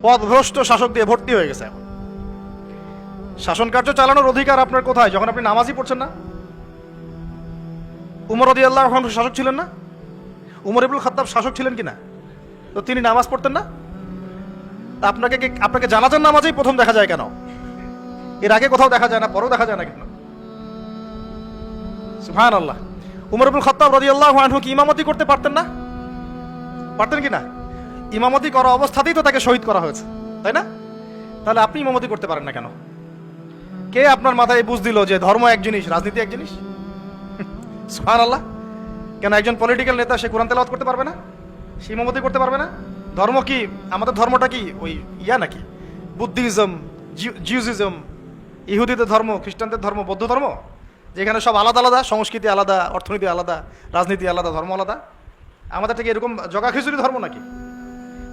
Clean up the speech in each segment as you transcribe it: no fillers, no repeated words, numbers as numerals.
পথভ্রষ্ট শাসক দিয়ে ভর্তি হয়ে গেছে। এখন শাসন কার্য চালানোর অধিকার আপনার কোথায়? যখন আপনি নামাজই পড়ছেন না। উমর রাদিয়াল্লাহু আনহু শাসক ছিলেন না? উমর ইবনুল খাত্তাব শাসক ছিলেন কিনা? তো তিনি নামাজ পড়তেন না? তা আপনাকে জানাজার নামাজেই প্রথম দেখা যায় কেন? এর আগে কোথাও দেখা যায় না, পরেও দেখা যায় না কেন? সুবহানাল্লাহ। উমর ইবনুল খাত্তাব রাদিয়াল্লাহু আনহু কি ইমামতি করতে পারতেন না? পারতেন কি না? ইমামতি করা অবস্থাতেই তো তাকে শহীদ করা হয়েছে, তাই না? তাহলে আপনি ইমামতি করতে পারেন না কেন? কে আপনার মাথায় বুঝ দিল যে ধর্ম এক জিনিস, রাজনীতি এক জিনিস? সুবহানাল্লাহ। কেন একজন পলিটিক্যাল নেতা সে কোরআন তেলাওয়াত করতে পারবে না? সে ইমামতি করতে পারবে না? ধর্ম কি, আমাদের ধর্মটা কি ওই নাকি বুদ্ধিজম, জিউজিজম, ইহুদিদের ধর্ম, খ্রিস্টানদের ধর্ম, বৌদ্ধ ধর্ম, যেখানে সব আলাদা আলাদা, সংস্কৃতি আলাদা, অর্থনীতি আলাদা, রাজনীতি আলাদা, ধর্ম আলাদা? আমাদের থেকে এরকম জগা খিচুড়ি ধর্ম নাকি?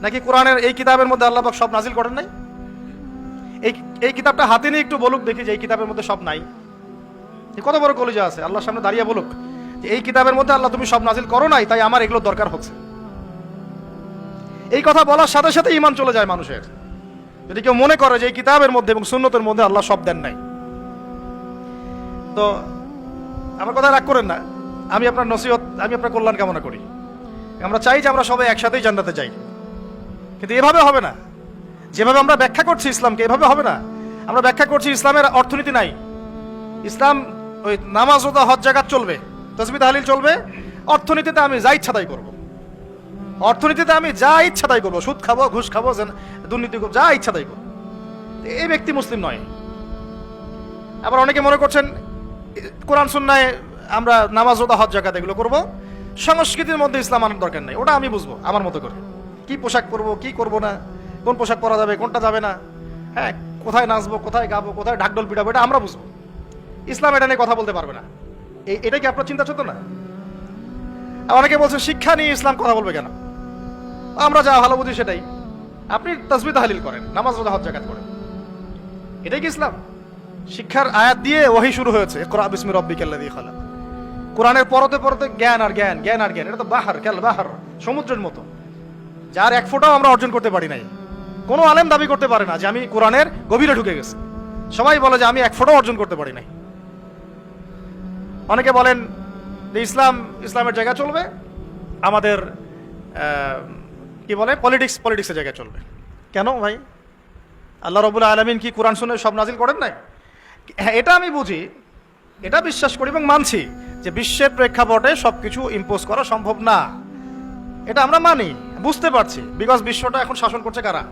নাকি কোরআনের এই কিতাবের মধ্যে আল্লাহ পাক সব নাজিল করেন নাই? এই কিতাবটা হাতে নিয়ে একটু বলুক দেখি যে এই কিতাবের মধ্যে সব নাই। কত বড় কলিজা আছে, আল্লাহর সামনে দাঁড়িয়ে বলুক যে এই কিতাবের মধ্যে আল্লাহ তুমি সব নাজিল করো নাই, তাই আমার এগুলো দরকার হচ্ছে। এই কথা বলার সাথে সাথে ঈমান চলে যায় মানুষের, যদি কেউ মনে করে যে এই কিতাবের মধ্যে এবং সুন্নতের মধ্যে আল্লাহ সব দেন নাই। তো আমার কথা রাগ করেন না, আমি আপনার নসিহত, আমি আপনার কল্যাণ কামনা করি। আমরা চাই যে আমরা সবাই একসাথেই জান্নাতে যাই, কিন্তু এভাবে হবে না। যেভাবে আমরা ব্যাখ্যা করছি ইসলামকে, এভাবে হবে না। আমরা ব্যাখ্যা করছি ইসলামের অর্থনীতি নাই, ইসলাম ওই নামাজ রোজা হজ জাকাত চলবে, তাসবিহ তাহলিল চলবে, অর্থনীতিতে আমি যা ইচ্ছা তাই করবো, অর্থনীতিতে আমি যা ইচ্ছা তাই করবো, সুদ খাবো, ঘুষ খাবো, দুর্নীতি করবো, যা ইচ্ছা তাই করবো। এই ব্যক্তি মুসলিম নয়। আবার অনেকে মনে করছেন কোরআন সুন্নায় আমরা নামাজ রোজা হজ জাকাত এগুলো করবো, সংস্কৃতির মধ্যে ইসলাম আনার দরকার নেই, ওটা আমি বুঝবো আমার মতো করে। কি পোশাক পরবো, কি করবো না, কোন পোশাক পরা যাবে, কোনটা যাবে না, হ্যাঁ, কোথায় নাচবো, কোথায় গাবো, কোথায় ঢাকঢোল পিটাবো, এটা আমরা বুঝবো। ইসলাম এটা নিয়ে কথা বলতে পারবে না। এটা কি আপনার চিন্তা ছিল না? অনেকে বলছে শিক্ষা নিয়ে ইসলাম কথা বলবে কেন? আমরা যা ভালো বুঝি সেটাই। আপনি তাসবিহ তাহলিল করেন, নামাজ রোজা হজ জাকাত করেন, এটাই কি ইসলাম? শিক্ষার আয়াত দিয়ে ওহী শুরু হয়েছে, ইকরা বিসমি রাব্বিকাল্লাযী খালাক। কোরআনের পরতে পরতে জ্ঞান আর জ্ঞান, জ্ঞান আর জ্ঞান। এটা তো বাহার, কাল বাহার, সমুদ্রের মতো, যার এক ফোঁটাও আমরা অর্জন করতে পারি নাই। কোনো আলেম দাবি করতে পারে না যে আমি কোরআনের গভীরে ঢুকে গেছি। সবাই বলে যে আমি এক ফোঁটাও অর্জন করতে পারি নাই। অনেকে বলেন যে ইসলামের জায়গা চলবে, আমাদের কি বলে পলিটিক্সের জায়গায় চলবে। কেন ভাই? আল্লাহ রাব্বুল আলামিন কি কোরআন শুনে সব নাজিল করেন নাই? হ্যাঁ, এটা আমি বুঝি, এটা বিশ্বাস করি এবং মানছি যে বিশ্বের প্রেক্ষাপটে সবকিছু ইম্পোজ করা সম্ভব না। এটা আমরা মানি, বুঝতে পারছি, বিকজ বিশ্বটা এখন শাসন করছে কারা?